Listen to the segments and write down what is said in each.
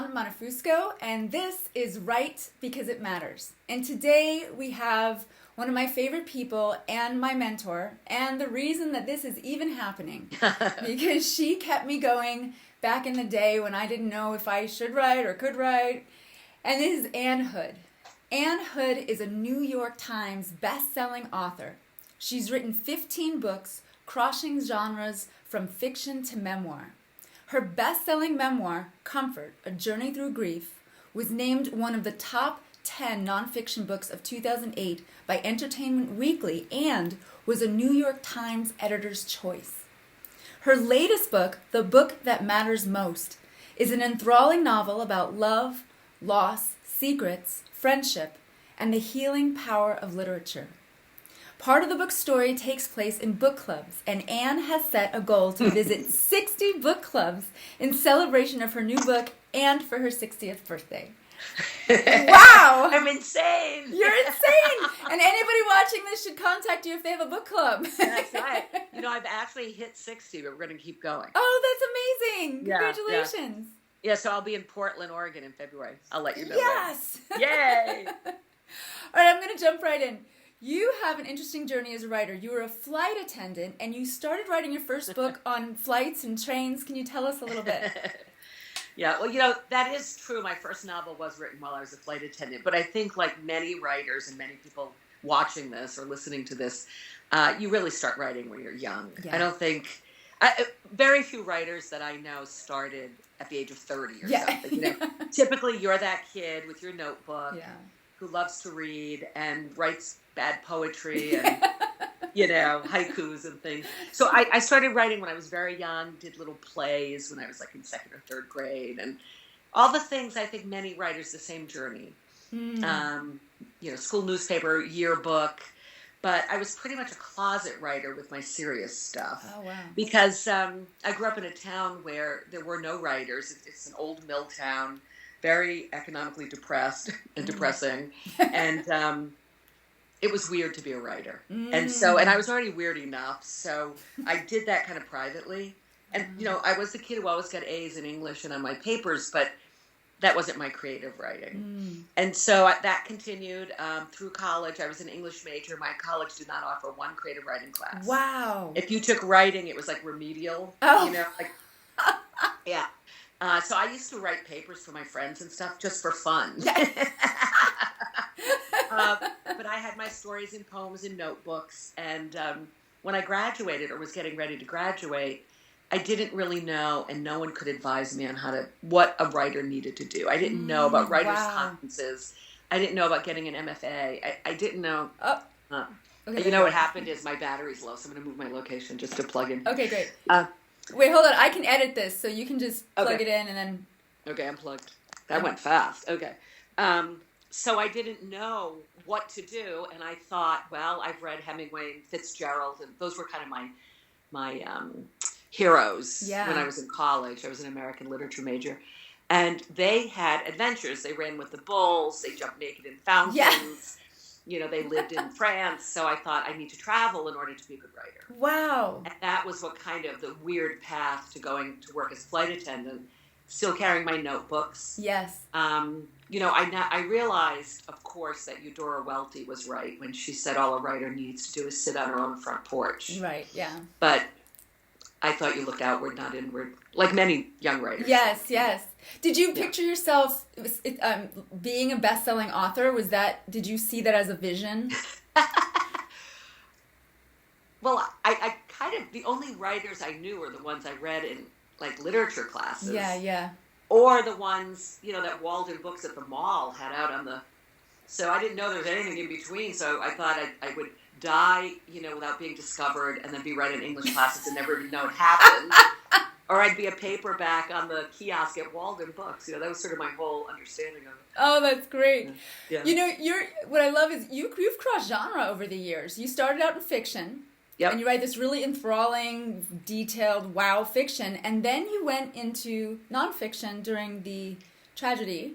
Montefusco, and this is Write Because It Matters. And today we have one of my favorite people and my mentor, and the reason that this is even happening, because she kept me going back in the day when I didn't know if I should write or could write, and this is Ann Hood. Ann Hood is a New York Times best-selling author. She's written 15 books, crossing genres from fiction to memoir. Her best-selling memoir, Comfort, A Journey Through Grief, was named one of the top 10 nonfiction books of 2008 by Entertainment Weekly and was a New York Times editor's choice. Her latest book, The Book That Matters Most, is an enthralling novel about love, loss, secrets, friendship, and the healing power of literature. Part of the book's story takes place in book clubs, and Anne has set a goal to visit 60 book clubs in celebration of her new book and for her 60th birthday. Wow! I'm insane! You're insane! And anybody watching this should contact you if they have a book club. That's right. You know, I've actually hit 60, but we're going to keep going. Oh, that's amazing! Yeah, Congratulations! Yeah, so I'll be in Portland, Oregon in February. I'll let you know. Yes! Yay! All right, I'm going to jump right in. You have an interesting journey as a writer. You were a flight attendant, and you started writing your first book on flights and trains. Can you tell us a little bit? Yeah, well, you know, that is true. My first novel was written while I was a flight attendant. But I think like many writers and many people watching this or listening to this, you really start writing when you're young. Yeah. I don't think... very few writers that I know started at the age of 30 or something. You know, typically you're that kid with your notebook who loves to read and writes bad poetry and, you know, haikus and things. So I started writing when I was very young, did little plays when I was like in second or third grade, and all the things I think many writers, the same journey. You know, school newspaper, yearbook. But I was pretty much a closet writer with my serious stuff. Oh, wow. Because I grew up in a town where there were no writers. It's an old mill town, very economically depressed and depressing. And it was weird to be a writer. And I was already weird enough. So I did that kind of privately. And, you know, I was the kid who always got A's in English and on my papers, but that wasn't my creative writing. And so that continued through college. I was an English major. My college did not offer one creative writing class. Wow. If you took writing, it was like remedial. Oh. You know, like, yeah. So I used to write papers for my friends and stuff just for fun. But I had my stories in poems and notebooks. And when I graduated or was getting ready to graduate, I didn't really know, and no one could advise me on what a writer needed to do. I didn't know about writers' conferences. I didn't know about getting an MFA. I didn't know. You know what happened is my battery's low, so I'm going to move my location just to plug in. Okay, great. Wait, hold on. I can edit this, so you can just plug it in and then... Okay, I'm plugged. That went fast. Okay. So I didn't know what to do, and I thought, well, I've read Hemingway and Fitzgerald, and those were kind of my heroes when I was in college. I was an American literature major. And they had adventures. They ran with the bulls. They jumped naked in fountains. Yes. You know, they lived in France. So I thought I need to travel in order to be a good writer. Wow. And that was what kind of the weird path to going to work as a flight attendant, still carrying my notebooks. Yes. You know, I realized, of course, that Eudora Welty was right when she said all a writer needs to do is sit on her own front porch. Right, yeah. But I thought you looked outward, not inward, like many young writers. Yes, yes. Did you picture yourself being a best-selling author? Did you see that as a vision? Well, I kind of, the only writers I knew were the ones I read in, like, literature classes. Yeah. Or the ones, you know, that Walden Books at the mall had out on the... So I didn't know there was anything in between, so I thought I would die, you know, without being discovered, and then be writing English classes and never even know it happened. Or I'd be a paperback on the kiosk at Walden Books. You know, that was sort of my whole understanding of it. Oh, that's great. Yeah. You know, what I love is you've crossed genre over the years. You started out in fiction. Yep. And you write this really enthralling, detailed, wow fiction. And then you went into nonfiction during the tragedy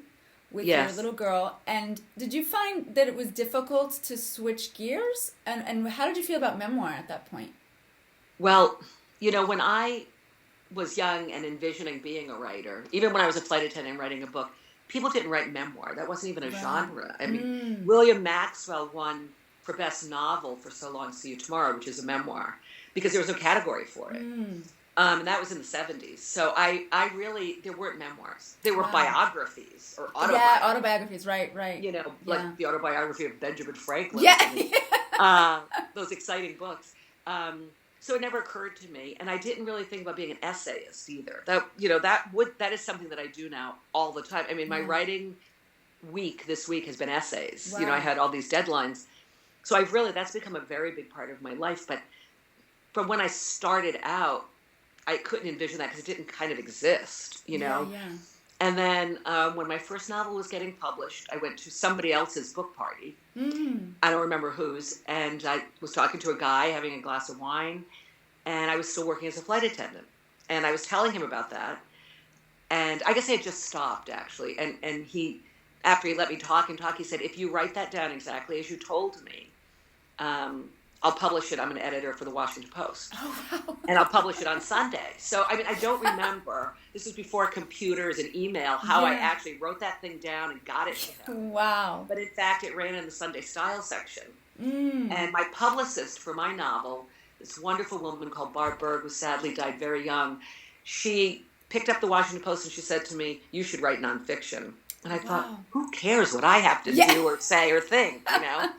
with your little girl. And did you find that it was difficult to switch gears? And how did you feel about memoir at that point? Well, you know, when I was young and envisioning being a writer, even when I was a flight attendant and writing a book, people didn't write memoir. That wasn't even a genre. I mean, William Maxwell won for best novel for So Long, See You Tomorrow, which is a memoir, because there was no category for it. And that was in the 70s. So I really, there weren't memoirs. There were biographies or autobiographies. Yeah, autobiographies, right. You know, like the autobiography of Benjamin Franklin. Those exciting books. So it never occurred to me, and I didn't really think about being an essayist either. That is something that I do now all the time. I mean, my writing week this week has been essays. Wow. You know, I had all these deadlines. So that's become a very big part of my life. But from when I started out, I couldn't envision that because it didn't kind of exist, you know? Yeah. And then when my first novel was getting published, I went to somebody else's book party. I don't remember whose. And I was talking to a guy having a glass of wine. And I was still working as a flight attendant. And I was telling him about that. And I guess I had just stopped, actually. And he, after he let me talk, he said, if you write that down exactly as you told me, I'll publish it. I'm an editor for the Washington Post. Oh, wow. And I'll publish it on Sunday. So, I mean, I don't remember, this was before computers and email, how I actually wrote that thing down and got it to him. Wow. But in fact, it ran in the Sunday Style section. And my publicist for my novel, this wonderful woman called Barb Berg, who sadly died very young, she picked up the Washington Post and she said to me, you should write nonfiction. And I thought, who cares what I have to do or say or think, you know?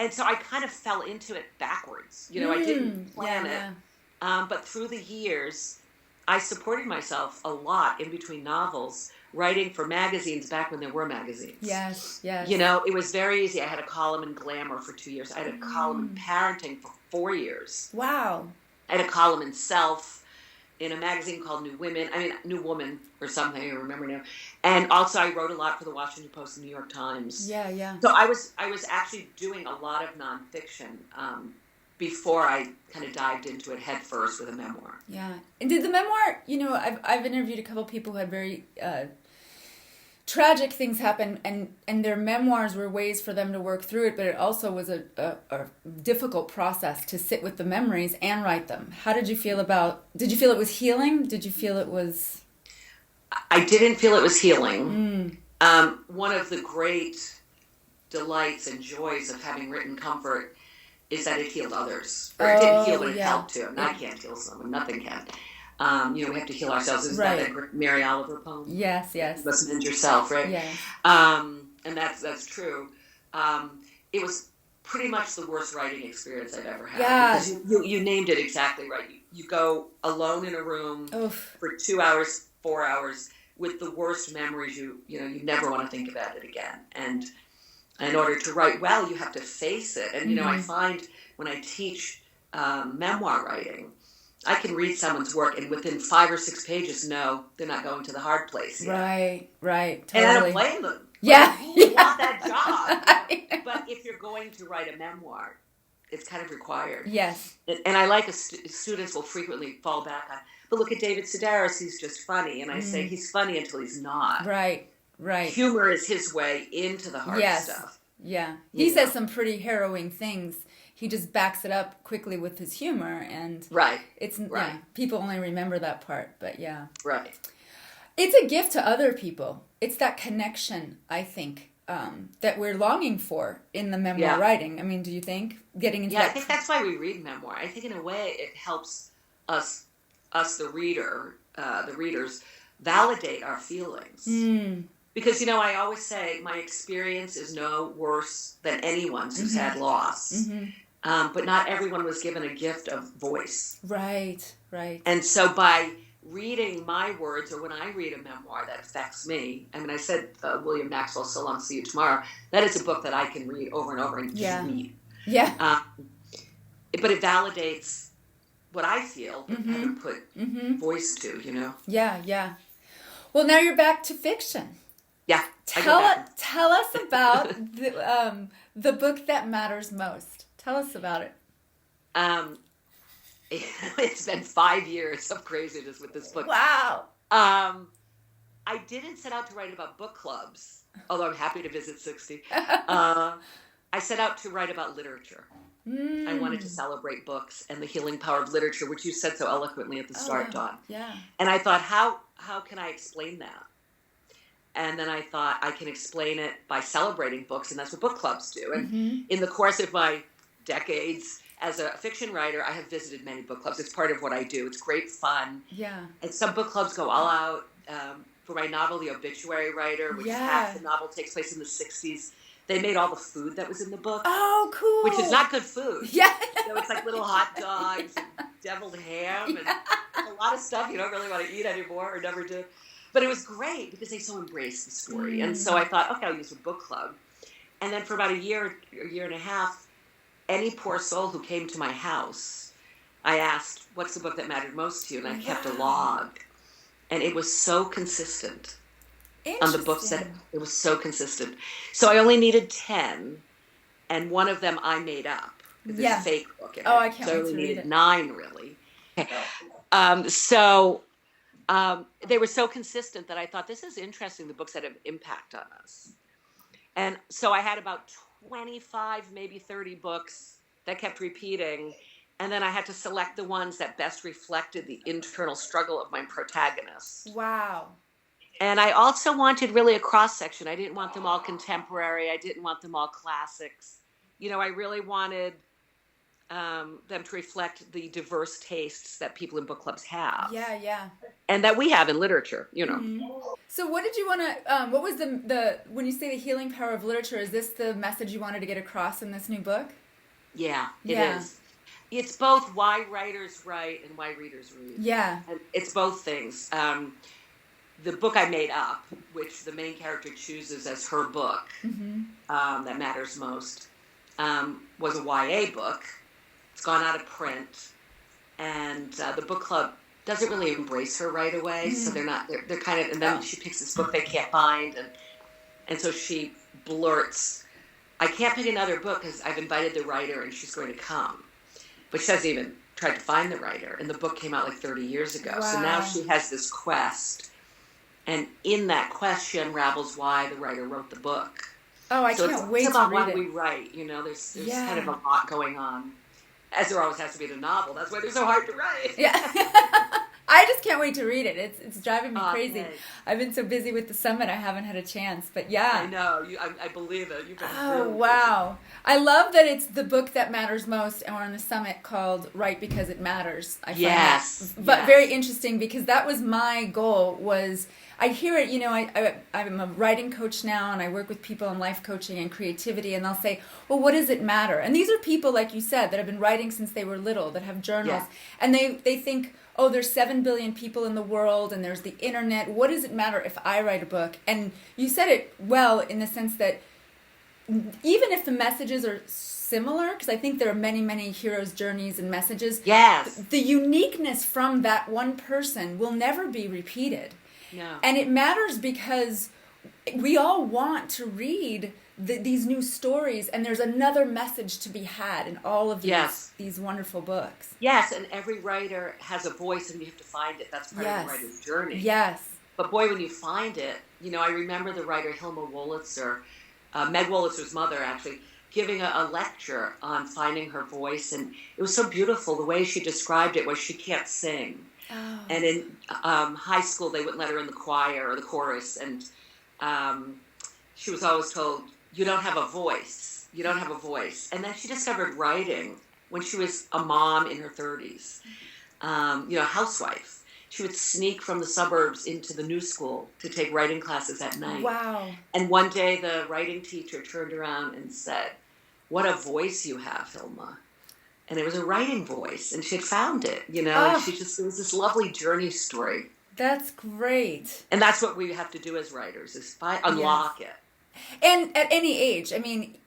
And so I kind of fell into it backwards. You know, I didn't plan it. But through the years, I supported myself a lot in between novels, writing for magazines back when there were magazines. Yes. You know, it was very easy. I had a column in Glamour for 2 years. I had a column in Parenting for 4 years. Wow. I had a column in Self, in a magazine called New Woman or something, I remember now. And also I wrote a lot for the Washington Post and New York Times. Yeah. So I was actually doing a lot of nonfiction before I kind of dived into it head first with a memoir. Yeah. And did the memoir, you know, I've interviewed a couple of people who had very tragic things happen, and their memoirs were ways for them to work through it, but it also was a difficult process to sit with the memories and write them. How did you feel did you feel it was healing? Did you feel it was... I didn't feel it was healing. One of the great delights and joys of having written comfort is that it healed others. Or it didn't heal, but it helped too. And I can't heal someone. Nothing can. You know, we have to heal ourselves. Isn't that a Mary Oliver poem? Yes. You must mend yourself, right? Yes. And that's true. It was pretty much the worst writing experience I've ever had. Yeah. Because you named it exactly right. You go alone in a room for 2 hours, 4 hours with the worst memories. You never want to think about it again. And in order to write well, you have to face it. And, you know, I find when I teach memoir writing, I can read someone's work and within 5 or 6 pages know they're not going to the hard place yet. Right. Totally. And I don't blame them. Yeah. You want that job. But if you're going to write a memoir, it's kind of required. Yes. And I like students will frequently fall back on, but look at David Sedaris, he's just funny. And I say he's funny until he's not. Right. Humor is his way into the hard stuff. Yeah. He says some pretty harrowing things. He just backs it up quickly with his humor, and people only remember that part, but it's a gift to other people. It's that connection, I think, that we're longing for in the memoir writing. I mean, do you think getting into that? I think that's why we read memoir. I think in a way it helps us the readers validate our feelings. Because, you know, I always say my experience is no worse than anyone's who's had loss. But not everyone was given a gift of voice. Right. And so by reading my words, or when I read a memoir that affects me, I mean, I said William Maxwell's So Long, See You Tomorrow, that is a book that I can read over and over and just read. Yeah. But it validates what I feel and kind of put voice to, you know? Yeah. Well, now you're back to fiction. Yeah. Tell us about the book that matters most. Tell us about it. It's been 5 years of craziness with this book. Wow. I didn't set out to write about book clubs, although I'm happy to visit 60. I set out to write about literature. I wanted to celebrate books and the healing power of literature, which you said so eloquently at the start, Dawn. Yeah. And I thought, how can I explain that? And then I thought I can explain it by celebrating books, and that's what book clubs do. And in the course of my decades as a fiction writer, I have visited many book clubs. It's part of what I do. It's great fun. Yeah. And some book clubs go all out. For my novel, The Obituary Writer, which half the novel takes place in the 60s, they made all the food that was in the book. Oh, cool. Which is not good food. Yeah. So it's like little hot dogs and deviled ham and a lot of stuff you don't really want to eat anymore or never do. But it was great because they so embraced the story. And so I thought, okay, I'll use a book club. And then for about a year and a half, any poor soul who came to my house, I asked, what's the book that mattered most to you? And I kept a log. And it was so consistent on the books that it was so consistent. So I only needed 10, and one of them I made up. There's a fake book in it. I can't so wait I only to read needed it. 9, really. They were so consistent that I thought, this is interesting, the books that have impact on us. And so I had about 25, maybe 30 books that kept repeating. And then I had to select the ones that best reflected the internal struggle of my protagonists. Wow. And I also wanted really a cross-section. I didn't want them all contemporary. I didn't want them all classics. You know, I really wanted them to reflect the diverse tastes that people in book clubs have. Yeah, yeah. And that we have in literature, you know. So what did you want to, what was the when you say the healing power of literature, is this the message you wanted to get across in this new book? Yeah, it is. It's both why writers write and why readers read. Yeah. And it's both things. The book I made up, which the main character chooses as her book that matters most, was a YA book. It's gone out of print. And the book club doesn't really embrace her right away. So they're kind of, and then she picks this book they can't find. And so she blurts, I can't pick another book because I've invited the writer and she's going to come. But she hasn't even tried to find the writer. And the book came out like 30 years ago. Wow. So now she has this quest. And in that quest, she unravels why the writer wrote the book. Oh, I can't wait to read it. It's about why we write. You know, there's kind of a lot going on. As there always has to be in a novel. That's why they're so hard to write. Yeah. I just can't wait to read it. It's driving me crazy. Thanks. I've been so busy with the summit, I haven't had a chance. But yeah. I know. I believe it. You've been really wow. I love that it's the book that matters most, and we're on the summit called Write Because It Matters. I find that very interesting, because that was my goal. I hear it, you know, I'm a writing coach now, and I work with people in life coaching and creativity, and they'll say, well, what does it matter? And these are people, like you said, that have been writing since they were little, that have journals, and they think, oh, there's 7 billion people in the world, and there's the internet. What does it matter if I write a book? And you said it well, in the sense that even if the messages are similar, because I think there are many, many heroes' journeys and messages, the uniqueness from that one person will never be repeated. No. And it matters because we all want to read these new stories, and there's another message to be had in all of these wonderful books. Yes, and every writer has a voice, and you have to find it. That's part of the writer's journey. Yes. But boy, when you find it, you know, I remember the writer Hilma Wolitzer, Meg Wolitzer's mother, actually, giving a lecture on finding her voice, and it was so beautiful. The way she described it was she can't sing. Oh. And in high school, they wouldn't let her in the choir or the chorus, and she was always told, you don't have a voice. You don't have a voice. And then she discovered writing when she was a mom in her 30s, you know, housewife. She would sneak from the suburbs into the new school to take writing classes at night. Wow. And one day the writing teacher turned around and said, what a voice you have, Hilma. And it was a writing voice, and she had found it, you know, and it was this lovely journey story. That's great. And that's what we have to do as writers, is unlock it. And at any age, I mean,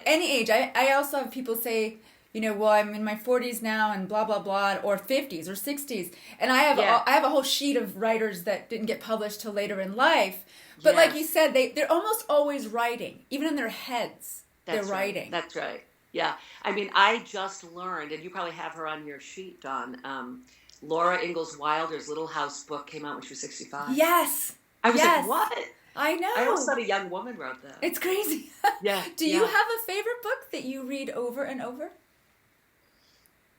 any age. I also have people say, you know, well, I'm in my 40s now and blah, blah, blah, or 50s or 60s. And I have a whole sheet of writers that didn't get published till later in life. But like you said, they're almost always writing. Even in their heads, they're writing. That's right. Yeah. I mean, I just learned, and you probably have her on your sheet, Dawn, Laura Ingalls Wilder's Little House book came out when she was 65. Yes. I was like, what? I know. I always thought a young woman wrote that. It's crazy. Yeah. Do you have a favorite book that you read over and over?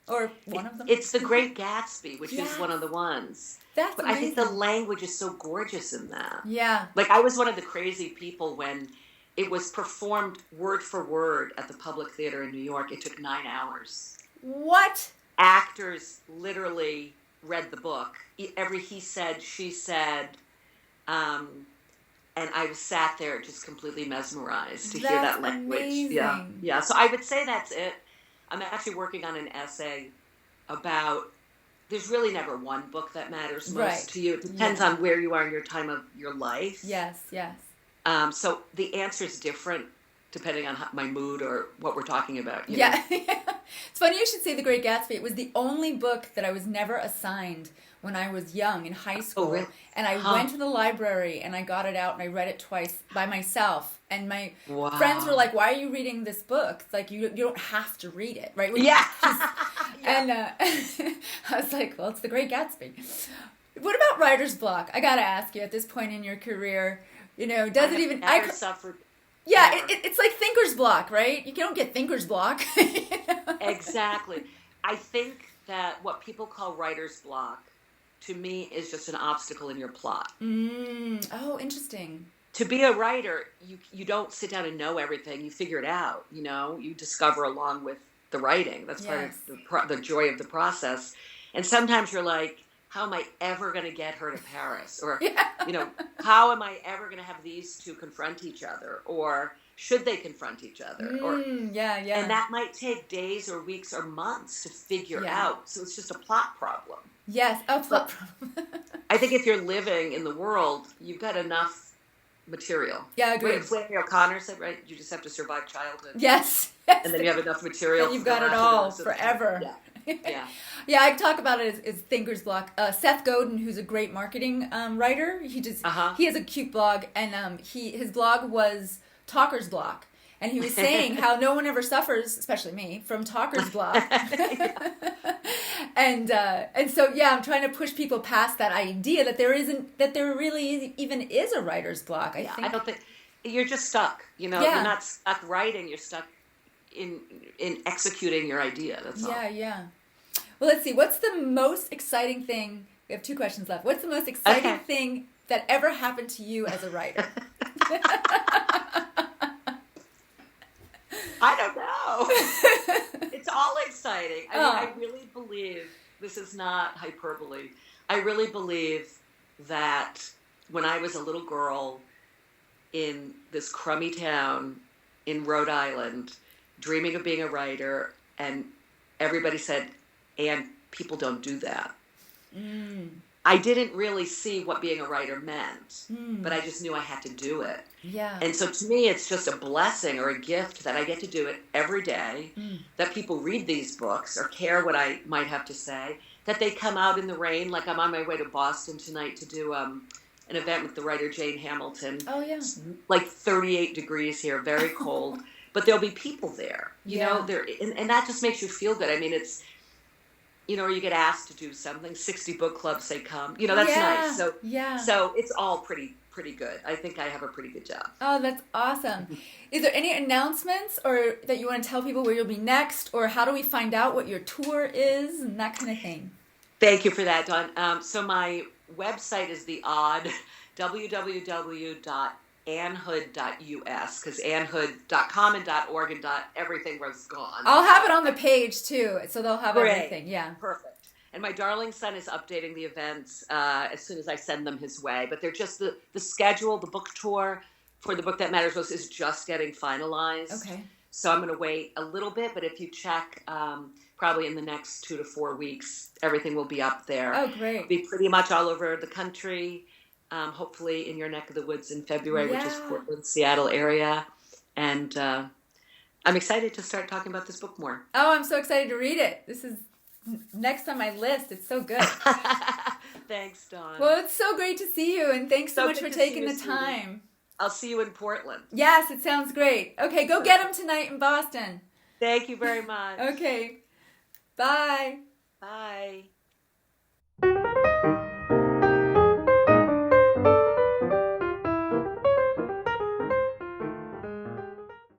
Or one of them? It's The Great Gatsby, which is one of the ones. That's amazing. I think the language is so gorgeous in that. Yeah. Like, I was one of the crazy people when it was performed word for word at the Public Theater in New York. It took 9 hours. What? Actors literally read the book. Every he said, she said, and I sat there just completely mesmerized to hear that language. Amazing. Yeah. So I would say that's it. I'm actually working on an essay about, there's really never one book that matters most to you. It depends on where you are in your time of your life. Yes. So the answer is different depending on my mood or what we're talking about. You know? It's funny you should say The Great Gatsby. It was the only book that I was never assigned when I was young in high school. Oh, really? And I went to the library and I got it out and I read it twice by myself. And my friends were like, "Why are you reading this book? Like, you don't have to read it, right?" And I was like, "Well, it's The Great Gatsby." What about writer's block? I gotta ask you, at this point in your career, does it even? I suffered. Yeah, it's like thinker's block, right? You don't get thinker's block. Exactly. I think that what people call writer's block, to me, is just an obstacle in your plot. Oh, interesting. To be a writer, you don't sit down and know everything. You figure it out. You discover along with the writing. That's part of the joy of the process. And sometimes you're like, how am I ever going to get her to Paris? Or, how am I ever going to have these two confront each other? Or should they confront each other? And that might take days or weeks or months to figure out. So it's just a plot problem. Yes, a plot problem. I think if you're living in the world, you've got enough material. Yeah, I agree. Flannery O'Connor said, right? You just have to survive childhood. Yes. And then you have enough material. And you've got it all forever. Yeah, I talk about it as thinker's block. Seth Godin, who's a great marketing writer, he has a cute blog, and his blog was talker's block. And he was saying how no one ever suffers, especially me, from talker's block. And so I'm trying to push people past that idea that there really even is a writer's block. I don't think you're just stuck. You're not stuck writing. You're stuck in executing your idea. That's all. Yeah. Well, let's see. What's the most exciting thing? We have 2 questions left. What's the most exciting thing that ever happened to you as a writer? I don't know. It's all exciting. I really believe, this is not hyperbole, I really believe that when I was a little girl in this crummy town in Rhode Island, dreaming of being a writer, and everybody said, "And people don't do that." I didn't really see what being a writer meant, but I just knew I had to do it. Yeah. And so to me, it's just a blessing or a gift that I get to do it every day, that people read these books or care what I might have to say, that they come out in the rain. Like, I'm on my way to Boston tonight to do an event with the writer Jane Hamilton. Oh, yeah. It's like 38 degrees here, very cold. But there'll be people there, you know, and that just makes you feel good. I mean, it's, or you get asked to do something, 60 book clubs say come, that's nice. So it's all pretty good. I think I have a pretty good job. Oh, that's awesome. Is there any announcements or that you want to tell people where you'll be next, or how do we find out what your tour is and that kind of thing? Thank you for that, Dawn. So my website is the odd, www.anhood.us, because anhood.com and .org and everything was gone. I'll have it on the page too, so they'll have everything. Yeah, perfect. And my darling son is updating the events as soon as I send them his way. But they're just the schedule, the book tour for the book that matters most is just getting finalized. Okay. So I'm going to wait a little bit, but if you check, probably in the next 2 to 4 weeks, everything will be up there. Oh, great. It'll be pretty much all over the country. Hopefully in your neck of the woods in February, which is Portland, Seattle area. And I'm excited to start talking about this book more. Oh, I'm so excited to read it. This is next on my list. It's so good. Thanks, Dawn. Well, it's so great to see you, and thanks so much for taking the time. I'll see you in Portland. Yes, it sounds great. Okay, go get them tonight in Boston. Thank you very much. Okay. Bye. Bye.